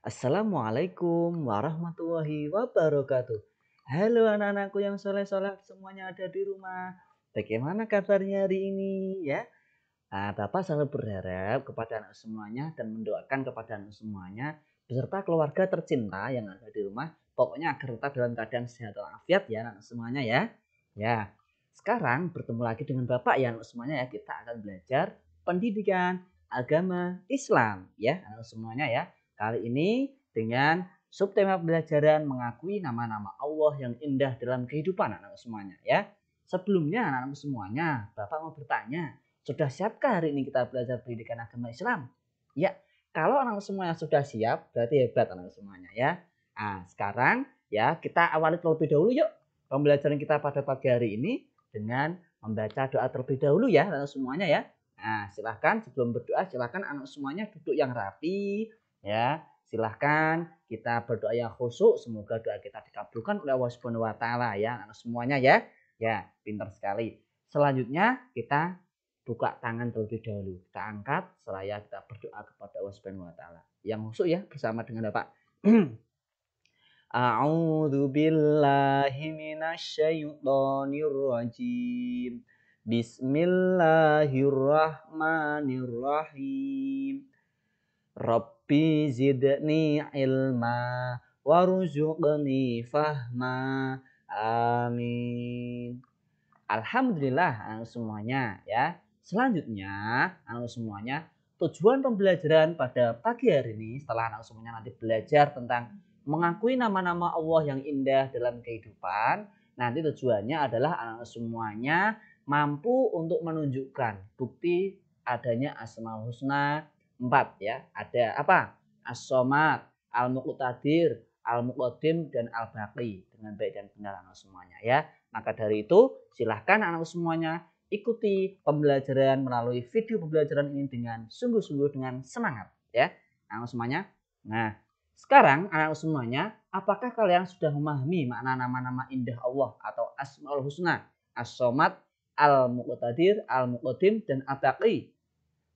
Assalamualaikum warahmatullahi wabarakatuh. Halo anak-anakku yang soleh-soleh semuanya ada di rumah. Bagaimana kabarnya hari ini ya? Bapak selalu berharap kepada anak semuanya dan mendoakan kepada anak semuanya beserta keluarga tercinta yang ada di rumah. Pokoknya agar tetap dalam keadaan sehat walafiat ya anak semuanya ya. Ya, sekarang bertemu lagi dengan Bapak ya anak semuanya ya. Kita akan belajar pendidikan agama Islam ya anak semuanya ya. Kali ini dengan subtema pembelajaran mengakui nama-nama Allah yang indah dalam kehidupan anak semuanya ya. Sebelumnya anak-anak semuanya, Bapak mau bertanya, sudah siapkah hari ini kita belajar pendidikan agama Islam? Ya, kalau anak semuanya sudah siap, berarti hebat anak semuanya ya. Sekarang ya kita awali terlebih dahulu yuk pembelajaran kita pada pagi hari ini dengan membaca doa terlebih dahulu ya anak semuanya ya. Silahkan sebelum berdoa silahkan anak semuanya duduk yang rapi ya. Silahkan kita berdoa yang khusyuk, semoga doa kita dikabulkan oleh Allah Subhanahu wa taala ya anak semuanya ya. Ya, pintar sekali. Selanjutnya kita buka tangan terlebih dahulu. Kita angkat seraya kita berdoa kepada Allah Subhanahu wa taala. Yang khusyuk ya bersama dengan Bapak. A'udzu billahi minasyaitonir rajim. Bismillahirrahmanirrahim. Rabbi zidni ilma warzuqni fahma. Amin. Alhamdulillah semuanya ya. Selanjutnya anak semuanya tujuan pembelajaran pada pagi hari ini setelah anak semuanya nanti belajar tentang mengakui nama-nama Allah yang indah dalam kehidupan. Nanti tujuannya adalah anak semuanya mampu untuk menunjukkan bukti adanya Asmaul Husna 4 ya. Ada apa? As-Somad, Al-Muqtadir, Al-Muqaddim dan Al-Baqi dengan baik dan benar anak semuanya ya. Maka dari itu silahkan anak semuanya ikuti pembelajaran melalui video pembelajaran ini dengan sungguh-sungguh dengan semangat ya anak semuanya. Nah sekarang anak semuanya apakah kalian sudah memahami makna nama-nama indah Allah atau Asmaul Husna, As-Somad, Al-Muqtadir, Al-Muqaddim dan Al-Baqi?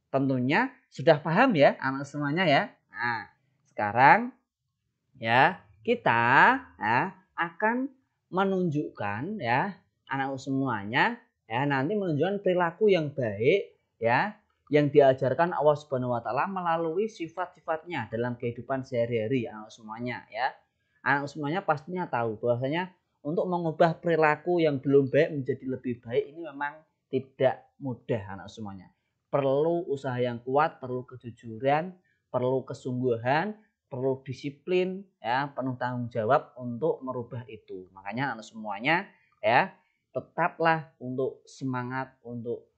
Tentunya sudah paham ya anak semuanya ya. Nah sekarang ya kita akan menunjukkan ya anak semuanya ya nanti menunjukkan perilaku yang baik ya yang diajarkan Allah Subhanahu wa taala melalui sifat-sifatnya dalam kehidupan sehari-hari anak semuanya ya. Anak semuanya pastinya tahu bahwasanya untuk mengubah perilaku yang belum baik menjadi lebih baik ini memang tidak mudah anak semuanya. Perlu usaha yang kuat, perlu kejujuran, perlu kesungguhan, perlu disiplin ya, penuh tanggung jawab untuk merubah itu. Makanya anak semuanya ya, tetaplah untuk semangat, untuk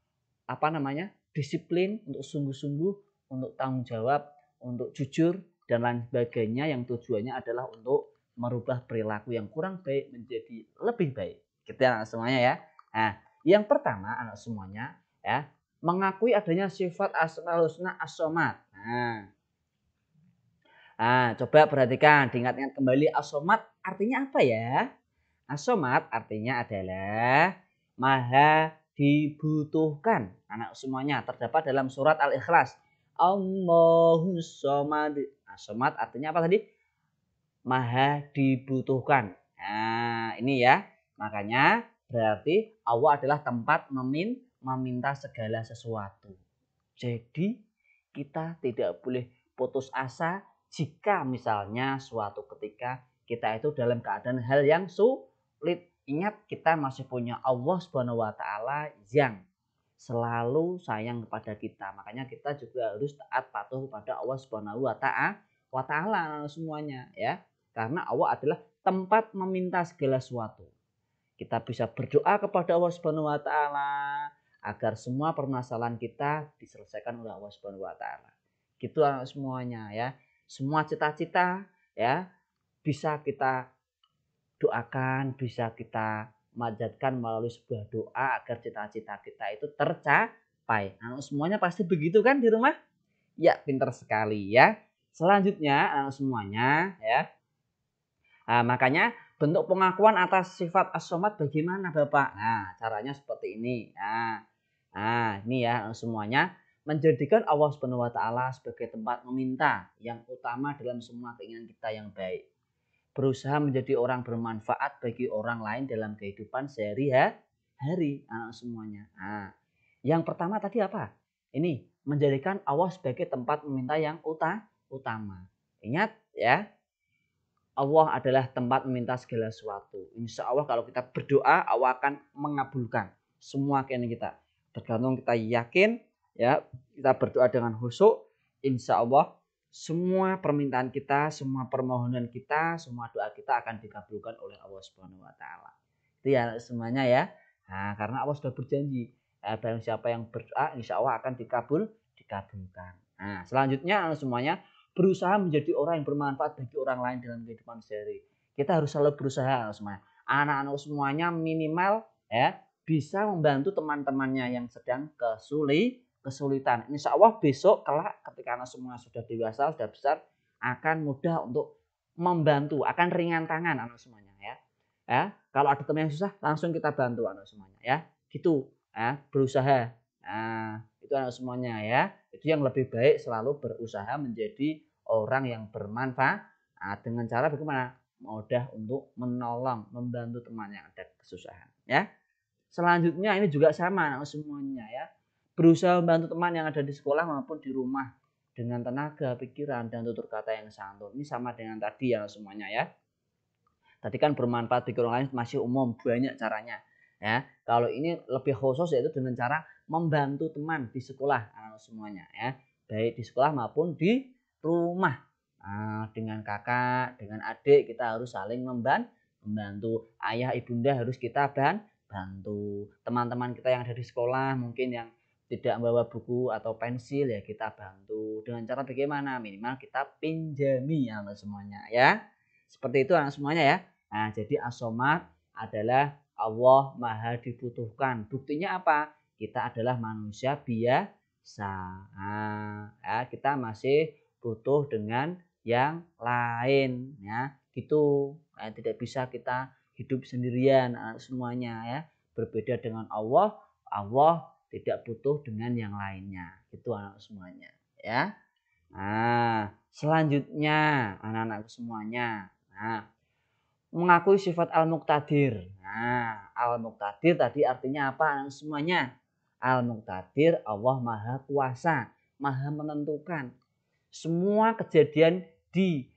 disiplin, untuk sungguh-sungguh, untuk tanggung jawab, untuk jujur dan lain sebagainya yang tujuannya adalah untuk merubah perilaku yang kurang baik menjadi lebih baik. Gitu ya anak semuanya ya. Nah, yang pertama anak semuanya ya, mengakui adanya sifat Asmaul Husna As-Somad. Coba perhatikan, diingat-ingat kembali As-Somad artinya apa ya? As-Somad artinya adalah maha dibutuhkan. Anak semuanya terdapat dalam surat Al-Ikhlas. Allahus Somad. As-Somad artinya apa tadi? Maha dibutuhkan. Nah, ini ya. Makanya berarti Allah adalah tempat meminta segala sesuatu. Jadi kita tidak boleh putus asa jika misalnya suatu ketika kita itu dalam keadaan hal yang sulit. Ingat kita masih punya Allah Subhanahu wa taala yang selalu sayang kepada kita. Makanya kita juga harus taat patuh kepada Allah Subhanahu wa taala semuanya ya. Karena Allah adalah tempat meminta segala sesuatu. Kita bisa berdoa kepada Allah Subhanahu wa taala agar semua permasalahan kita diselesaikan oleh Allah Subhanahu wa taala. Gitu semuanya ya. Semua cita-cita ya bisa kita doakan, bisa kita manjatkan melalui sebuah doa agar cita-cita kita itu tercapai. Semuanya pasti begitu kan di rumah? Ya, pintar sekali ya. Selanjutnya semuanya ya. Makanya bentuk pengakuan atas sifat As-Somad bagaimana Bapak? Caranya seperti ini. Ini ya semuanya. menjadikan Allah Subhanahu wa taala sebagai tempat meminta yang utama dalam semua keinginan kita yang baik. Berusaha menjadi orang bermanfaat bagi orang lain dalam kehidupan sehari-hari anak semuanya. Nah, yang pertama tadi apa? Ini menjadikan Allah sebagai tempat meminta yang utama. Ingat ya, Allah adalah tempat meminta segala sesuatu. Insya Allah kalau kita berdoa, Allah akan mengabulkan semua keinginan kita. Tergantung kita yakin, ya kita berdoa dengan khusyuk, insya Allah semua permintaan kita, semua permohonan kita, semua doa kita akan dikabulkan oleh Allah Subhanahu wa taala. Itu ya semuanya ya. Nah, karena Allah sudah berjanji, barang siapa yang berdoa insya Allah akan dikabulkan. Nah, selanjutnya semuanya berusaha menjadi orang yang bermanfaat bagi orang lain dalam kehidupan sehari. Kita harus selalu berusaha semuanya. Anak-anak semuanya minimal ya bisa membantu teman-temannya yang sedang kesulitan. Insya Allah besok kelak ketika anak semua sudah dewasa, sudah besar, akan mudah untuk membantu, akan ringan tangan anak semuanya ya. Ya, kalau ada teman yang susah langsung kita bantu anak semuanya ya. Gitu ya, berusaha. Nah, itu anak semuanya ya. Itu yang lebih baik selalu berusaha menjadi orang yang bermanfaat dengan cara bagaimana? Mudah untuk menolong, membantu teman yang ada kesusahan ya. Selanjutnya ini juga sama anak semuanya ya. Berusaha membantu teman yang ada di sekolah maupun di rumah dengan tenaga, pikiran dan tutur kata yang santun. Ini sama dengan tadi ya semuanya ya. Tadi kan bermanfaat bagi orang lain masih umum, banyak caranya ya. Kalau ini lebih khusus yaitu dengan cara membantu teman di sekolah anak semuanya ya. Baik di sekolah maupun di rumah. Nah, dengan kakak, dengan adik kita harus saling membantu. Ayah ibunda harus kita bantu. Teman-teman kita yang ada di sekolah mungkin yang tidak membawa buku atau pensil ya kita bantu. Dengan cara bagaimana? Minimal kita pinjami anak semuanya ya. Seperti itu anak semuanya ya. Nah, jadi as-somad adalah Allah maha dibutuhkan. Buktinya apa? Kita adalah manusia biasa. Nah, ya, kita masih butuh dengan yang lain ya. Gitu. Nah, tidak bisa kita hidup sendirian semuanya ya. Berbeda dengan Allah, Allah tidak butuh dengan yang lainnya. Itu anak semuanya ya. Nah, selanjutnya anak-anak semuanya. Nah, mengakui sifat al-muqtadir. Nah, al-muqtadir tadi artinya apa anak semuanya? Al-muqtadir Allah maha kuasa, maha menentukan. Semua kejadian di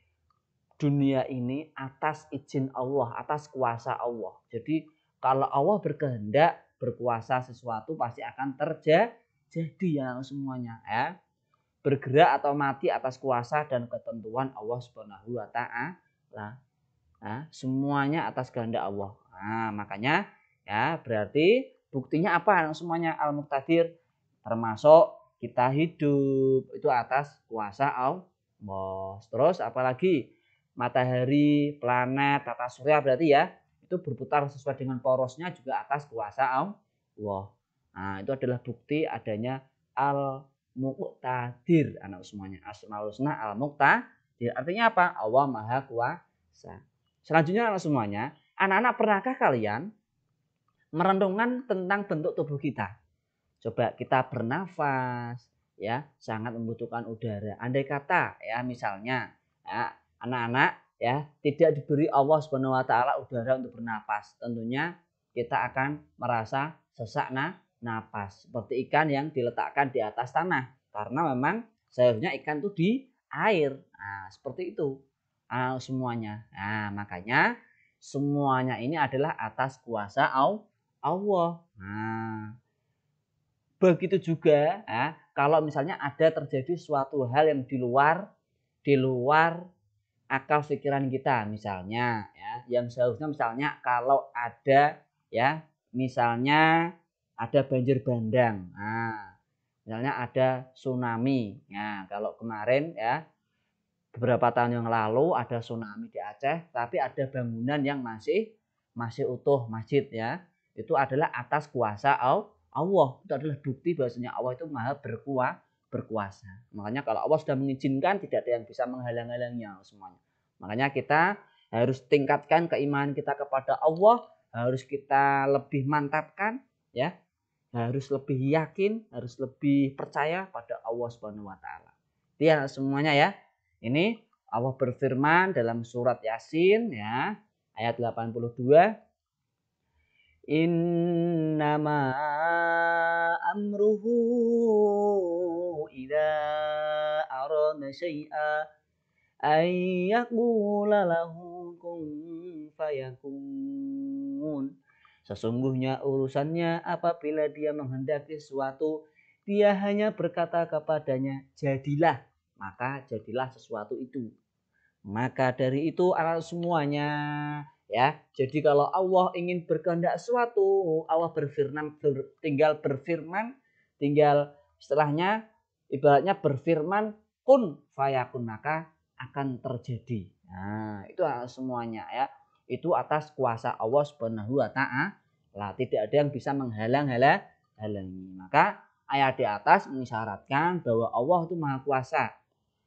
dunia ini atas izin Allah, atas kuasa Allah. Jadi kalau Allah berkehendak berkuasa sesuatu pasti akan terjadi ya semuanya ya. Bergerak atau mati atas kuasa dan ketentuan Allah Subhanahu wa taala. Nah, semuanya atas kehendak Allah. Nah, makanya ya berarti buktinya apa semuanya al-muqtadir termasuk kita hidup itu atas kuasa Allah. Terus apalagi matahari, planet, tata surya berarti ya itu berputar sesuai dengan porosnya juga atas kuasa Allah. Nah, itu adalah bukti adanya al-muqtadir anak semuanya. Asmaul husna al-muqtadir. Artinya apa? Allah Maha Kuasa. Selanjutnya anak semuanya, anak-anak pernahkah kalian merenungkan tentang bentuk tubuh kita? Coba kita bernafas, ya sangat membutuhkan udara. Andai kata ya misalnya ya, anak-anak ya tidak diberi Allah Subhanahu wa taala udara untuk bernafas, tentunya kita akan merasa sesak napas seperti ikan yang diletakkan di atas tanah karena memang seharusnya ikan itu di air. Nah, seperti itu semuanya. Nah, makanya semuanya ini adalah atas kuasa Allah. Nah, begitu juga ya, kalau misalnya ada terjadi suatu hal yang di luar akal pikiran kita misalnya ya, yang seharusnya misalnya kalau ada ya, misalnya ada banjir bandang. Nah, misalnya ada tsunami. Nah, kalau kemarin ya beberapa tahun yang lalu ada tsunami di Aceh, tapi ada bangunan yang masih utuh masjid ya. Itu adalah atas kuasa Allah. Itu adalah bukti bahwasanya Allah itu maha berkuasa. Makanya kalau Allah sudah mengizinkan tidak ada yang bisa menghalang-halangnya semuanya. Makanya kita harus tingkatkan keimanan kita kepada Allah, harus kita lebih mantapkan ya harus lebih yakin, harus lebih percaya pada Allah Subhanahu wa taala. Dia semuanya ya. Ini Allah berfirman dalam surat Yasin ya, ayat 82, innama amruhu idza arada syai'a ay yaqula lahu kun fayakun. Sesungguhnya urusannya apabila dia menghendaki sesuatu, dia hanya berkata kepadanya, jadilah, maka jadilah sesuatu itu. Maka dari itu anak semuanya ya. Jadi kalau Allah ingin berkehendak sesuatu, Allah tinggal berfirman, tinggal istilahnya ibaratnya berfirman kun fayakun, maka akan terjadi. Nah, itu semuanya ya. Itu atas kuasa Allah Subhanahu wa taala. Tidak ada yang bisa menghalangi. Maka ayat di atas mengisyaratkan bahwa Allah itu Maha Kuasa.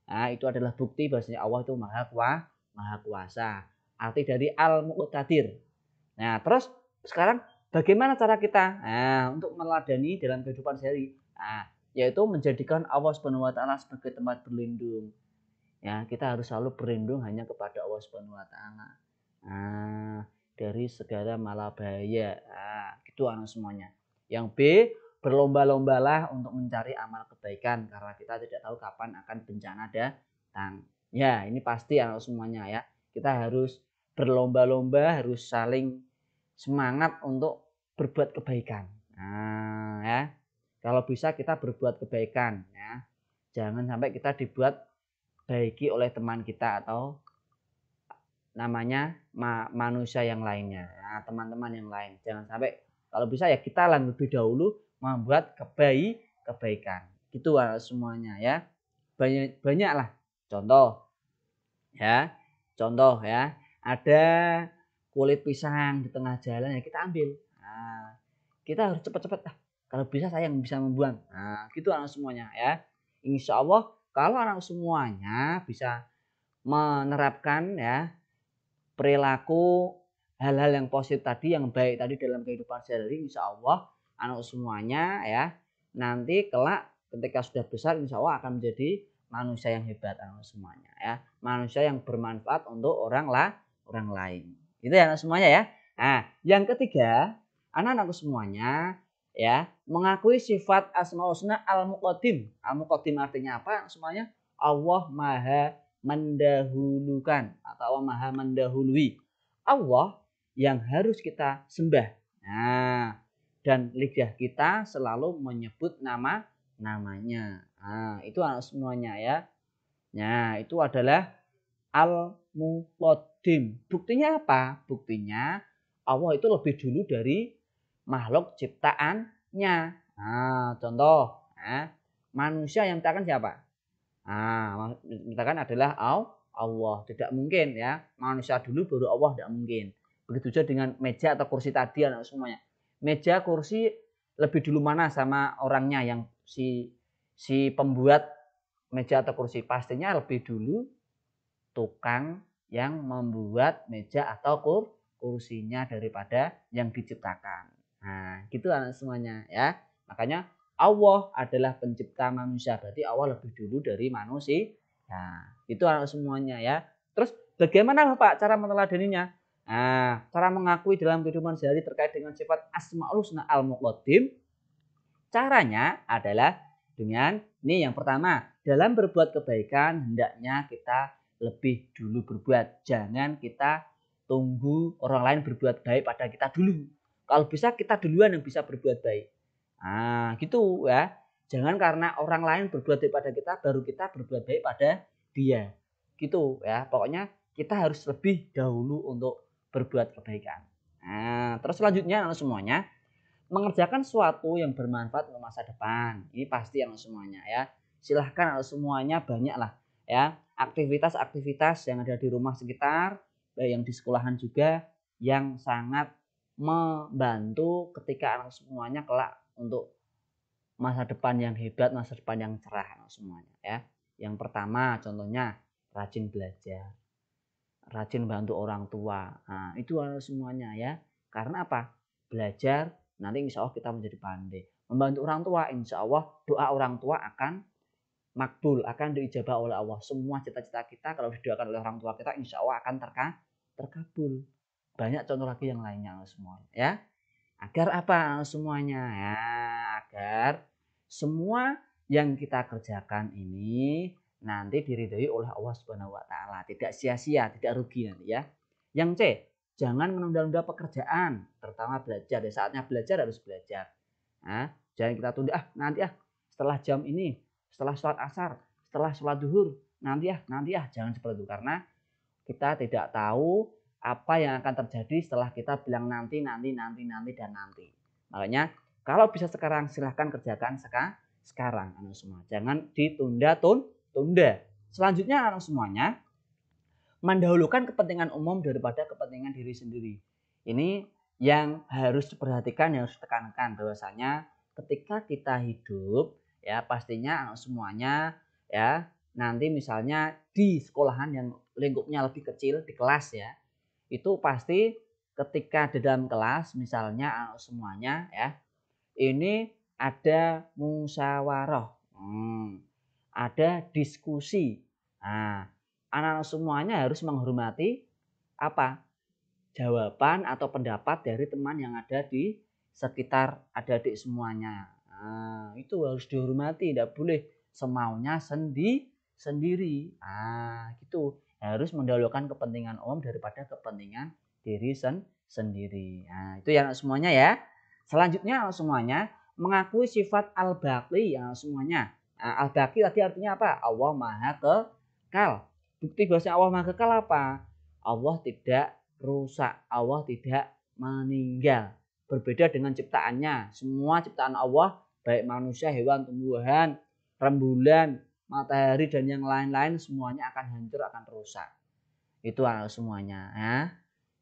Nah, itu adalah bukti bahwasanya Allah itu Maha Kuasa. Arti dari Al-Muqtadir. Nah, terus sekarang bagaimana cara kita untuk meneladani dalam kehidupan sehari? Yaitu menjadikan Allah Subhanahu wa taala sebagai tempat berlindung. Ya, kita harus selalu berlindung hanya kepada Allah Subhanahu wa taala. Dari segala malapbahaya. Gitu anak semuanya. Yang B, berlomba-lombalah untuk mencari amal kebaikan karena kita tidak tahu kapan akan bencana datang. Ya, ini pasti anak semuanya ya. Kita harus berlomba-lomba, harus saling semangat untuk berbuat kebaikan. Ya. Kalau bisa kita berbuat kebaikan ya. Jangan sampai kita dibuat baiki oleh teman kita atau namanya manusia yang lainnya, teman-teman yang lain. Jangan sampai, kalau bisa ya kita lebih dahulu membuat kebaikan. Gitu semuanya ya. Banyaklah contoh ya. Contoh ya, ada kulit pisang di tengah jalan ya kita ambil. Kita harus cepat-cepat. Kalau bisa saya yang bisa membuang. Gitu anak semuanya ya. Insya Allah kalau anak semuanya bisa menerapkan ya perilaku hal-hal yang positif tadi, yang baik tadi dalam kehidupan sehari-hari, insya Allah anak semuanya ya nanti kelak ketika sudah besar insya Allah akan menjadi manusia yang hebat anak semuanya ya, manusia yang bermanfaat untuk orang lain. Itu ya anak semuanya ya. Nah, yang ketiga, anak-anak semuanya ya mengakui sifat Asmaul Husna Al-Muqaddim. Al-Muqaddim artinya apa semuanya? Allah Maha mendahulukan atau Maha mendahului. Allah yang harus kita sembah. Nah, dan lidah kita selalu menyebut namanya. Itu semuanya ya. Nah, itu adalah Al-Muqaddim. Buktinya apa? Buktinya Allah itu lebih dulu dari makhluk ciptaannya. Contoh, manusia yang menciptakan siapa? Menciptakan adalah Allah. Tidak mungkin ya manusia dulu baru Allah, tidak mungkin. Begitu juga dengan meja atau kursi tadi anak semuanya. Meja, kursi lebih dulu mana sama orangnya yang si pembuat meja atau kursi? Pastinya lebih dulu tukang yang membuat meja atau kursinya daripada yang diciptakan. Gitu anak semuanya ya. Makanya Allah adalah pencipta manusia, berarti Allah lebih dulu dari manusia. Itu anak semuanya ya. Terus bagaimana Bapak cara meneladaninya? Cara mengakui dalam kehidupan sehari terkait dengan sifat Asmaul Husna Al-Muqaddim, caranya adalah dengan ini yang pertama, dalam berbuat kebaikan hendaknya kita lebih dulu berbuat. Jangan kita tunggu orang lain berbuat baik pada kita dulu. Kalau bisa kita duluan yang bisa berbuat baik. Gitu ya. Jangan karena orang lain berbuat baik pada kita baru kita berbuat baik pada dia. Gitu ya. Pokoknya kita harus lebih dahulu untuk berbuat kebaikan. Terus selanjutnya semuanya mengerjakan sesuatu yang bermanfaat untuk masa depan. Ini pasti semuanya ya. Silahkan semuanya banyaklah ya aktivitas-aktivitas yang ada di rumah sekitar, baik yang di sekolahan juga, yang sangat membantu ketika anak semuanya kelak untuk masa depan yang hebat, masa depan yang cerah semuanya ya. Yang pertama contohnya rajin belajar, rajin bantu orang tua. Itu semuanya ya. Karena apa? Belajar nanti insya Allah kita menjadi pandai. Membantu orang tua, insya Allah doa orang tua akan makbul, akan diijabah oleh Allah. Semua cita-cita kita kalau didoakan oleh orang tua kita, insya Allah akan terkabul. Banyak contoh lagi yang lainnya semuanya, ya. Agar apa semuanya? Ya, agar semua yang kita kerjakan ini nanti diridhoi oleh Allah Subhanahu wa taala, tidak sia-sia, tidak rugi nanti ya. Yang C, jangan menunda-nunda pekerjaan, terutama belajar. Di saatnya belajar harus belajar. Nah, jangan kita tunda nanti setelah jam ini, setelah sholat asar, setelah sholat duhur, nanti jangan seperti itu karena kita tidak tahu apa yang akan terjadi setelah kita bilang nanti dan nanti. Makanya kalau bisa sekarang silahkan kerjakan sekarang anak semua. Jangan ditunda-tunda. Selanjutnya anak semuanya mendahulukan kepentingan umum daripada kepentingan diri sendiri. Ini yang harus diperhatikan, yang harus ditekankan bahwasanya ketika kita hidup ya pastinya semuanya ya nanti misalnya di sekolahan yang lingkupnya lebih kecil di kelas ya itu pasti ketika di dalam kelas misalnya semuanya ya ini ada musyawarah, ada diskusi. Nah, anak-anak semuanya harus menghormati apa jawaban atau pendapat dari teman yang ada di sekitar adik-adik semuanya. Nah, itu harus dihormati, tidak boleh semaunya sendiri. Nah, gitu. Harus mendahulukan kepentingan umum daripada kepentingan diri sendiri. Nah, itu ya semuanya ya. Selanjutnya semuanya mengakui sifat al-baqi yang semuanya. Nah, al-baqi tadi artinya apa? Allah Maha Kekal. Bukti bahwa Allah Maha Kekal apa? Allah tidak rusak, Allah tidak meninggal. Berbeda dengan ciptaannya. Semua ciptaan Allah, baik manusia, hewan, tumbuhan, rembulan, matahari dan yang lain-lain semuanya akan hancur, akan rusak. Itu semuanya ya.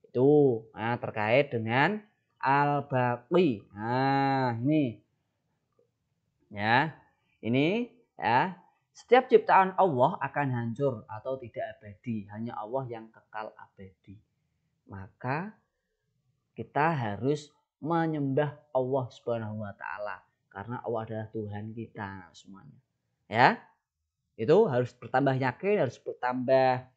Itu terkait dengan al-baqi. Nah, ini ya. Ini ya. Setiap ciptaan Allah akan hancur atau tidak abadi. Hanya Allah yang kekal abadi. Maka kita harus menyembah Allah Subhanahu wa taala karena Allah adalah Tuhan kita semuanya. Ya. Itu harus bertambah yakin, harus bertambah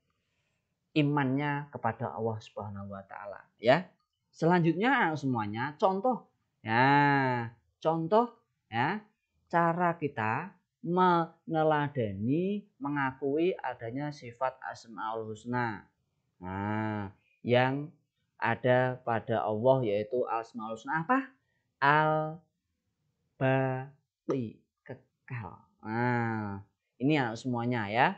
imannya kepada Allah Subhanahu wa taala, ya. Selanjutnya semuanya contoh. Ya, contoh ya cara kita meneladani mengakui adanya sifat Asmaul Husna. Nah, yang ada pada Allah yaitu Asmaul Husna apa? Al-Baqi, kekal. Nah, ini semuanya ya.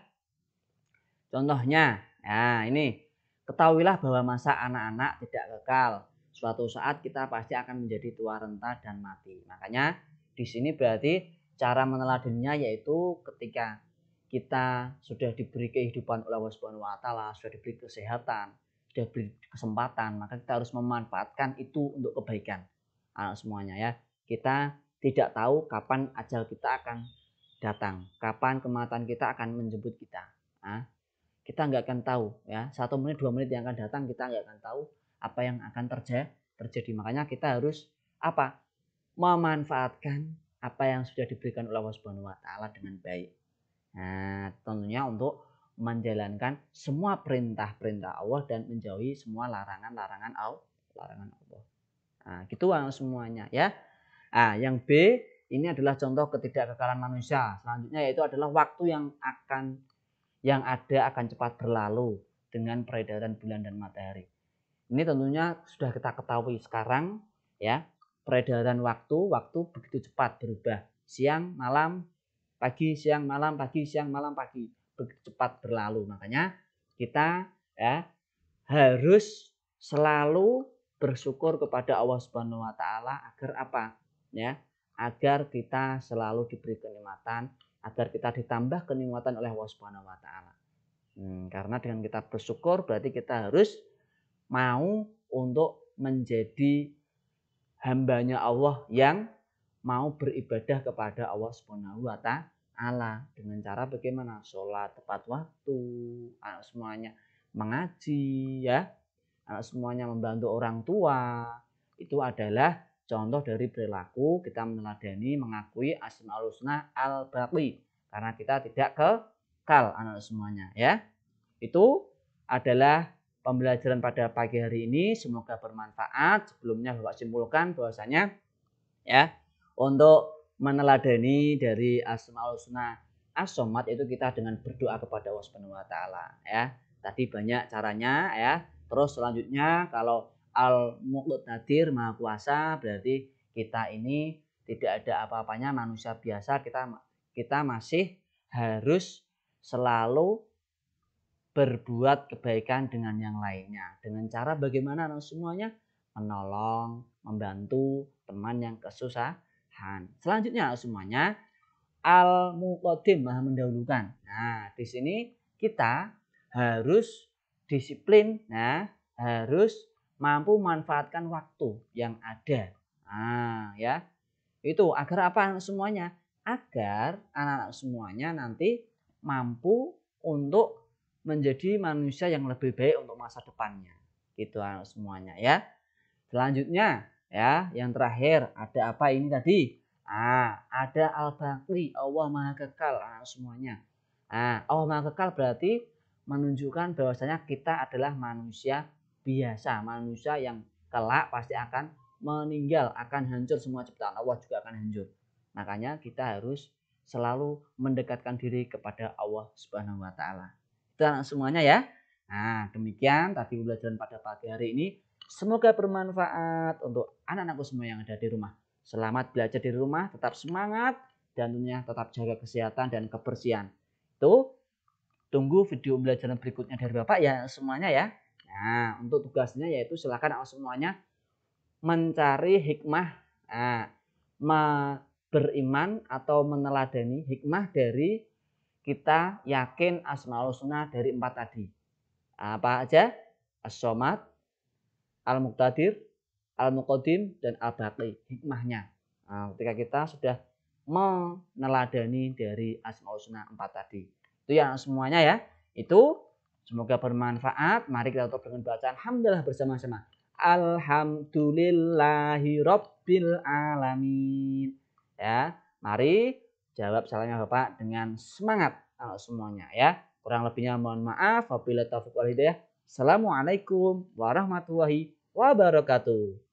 Contohnya, ya ini ketahuilah bahwa masa anak-anak tidak kekal. Suatu saat kita pasti akan menjadi tua renta dan mati. Makanya di sini berarti cara meneladaninya yaitu ketika kita sudah diberi kehidupan oleh Allah Subhanahu wa taala, sudah diberi kesehatan, sudah diberi kesempatan, maka kita harus memanfaatkan itu untuk kebaikan. Semuanya ya. Kita tidak tahu kapan ajal kita akan datang, kapan kematian kita akan menjemput kita. Kita nggak akan tahu ya 1 menit 2 menit yang akan datang kita nggak akan tahu apa yang akan terjadi. Makanya kita harus apa memanfaatkan apa yang sudah diberikan oleh Allah Subhanahu wa taala dengan baik. Nah, tentunya untuk menjalankan semua perintah-perintah Allah dan menjauhi semua larangan-larangan Allah. Nah, gitu semuanya ya. Nah, yang B ini adalah contoh ketidakkekalan manusia. Selanjutnya yaitu adalah waktu yang ada akan cepat berlalu dengan peredaran bulan dan matahari. Ini tentunya sudah kita ketahui sekarang ya. Peredaran waktu begitu cepat berubah. Siang, malam, pagi, siang, malam, pagi, siang, malam, pagi. Begitu cepat berlalu. Makanya kita ya harus selalu bersyukur kepada Allah Subhanahu wa taala agar apa? Ya, agar kita selalu diberi kenikmatan, agar kita ditambah kenikmatan oleh Allah Subhanahu wa taala. Karena dengan kita bersyukur berarti kita harus mau untuk menjadi hambanya Allah yang mau beribadah kepada Allah Subhanahu wa taala dengan cara bagaimana? Sholat tepat waktu, semuanya mengaji ya, semuanya membantu orang tua. Itu adalah contoh dari perilaku kita meneladani mengakui Asmaul Husna al-baqi karena kita tidak kekal anak semuanya ya. Itu adalah pembelajaran pada pagi hari ini, semoga bermanfaat. Sebelumnya Bapak simpulkan bahwasanya ya untuk meneladani dari Asmaul Husna As-Somad itu kita dengan berdoa kepada Allah Subhanahu wa taala ya. Tadi banyak caranya ya. Terus selanjutnya kalau Al-Muqtadir Maha Kuasa berarti kita ini tidak ada apa-apanya manusia biasa, kita masih harus selalu berbuat kebaikan dengan yang lainnya. Dengan cara bagaimana semuanya? Menolong, membantu teman yang kesusahan. Selanjutnya semuanya Al-Muqaddim Maha mendahulukan. Nah, di sini kita harus disiplin, harus mampu memanfaatkan waktu yang ada. Nah, ya. Itu agar apa semuanya? Agar anak-anak semuanya nanti mampu untuk menjadi manusia yang lebih baik untuk masa depannya. Gitu anak semuanya ya. Selanjutnya ya, yang terakhir ada apa ini tadi? Ada Al-Baqi, Allah Maha Kekal semuanya. Allah Maha Kekal berarti menunjukkan bahwasanya kita adalah manusia biasa, manusia yang kelak pasti akan meninggal, akan hancur, semua ciptaan Allah juga akan hancur. Makanya kita harus selalu mendekatkan diri kepada Allah Subhanahu wa taala. Itu semuanya ya. Nah, demikian tadi pembelajaran pada pagi hari ini. Semoga bermanfaat untuk anak-anakku semua yang ada di rumah. Selamat belajar di rumah, tetap semangat, dan tentunya tetap jaga kesehatan dan kebersihan. Itu tunggu video pembelajaran berikutnya dari Bapak ya semuanya ya. Nah, untuk tugasnya yaitu silakan semuanya mencari hikmah, beriman atau meneladani hikmah dari kita yakin Asmaul Husna dari 4 tadi. Apa aja? As-Somad, Al-Muqtadir, Al-Muqaddim, dan Al-Baqi. Hikmahnya. Ketika kita sudah meneladani dari Asmaul Husna 4 tadi. Itu yang semuanya ya. Itu semoga bermanfaat. Mari kita tutup dengan bacaan Alhamdulillah bersama-sama. Alhamdulillahi Rabbil Alamin. Ya, mari jawab salamnya Bapak dengan semangat semuanya ya. Kurang lebihnya mohon maaf. Wabillahi taufiq wal hidayah. Assalamualaikum warahmatullahi wabarakatuh.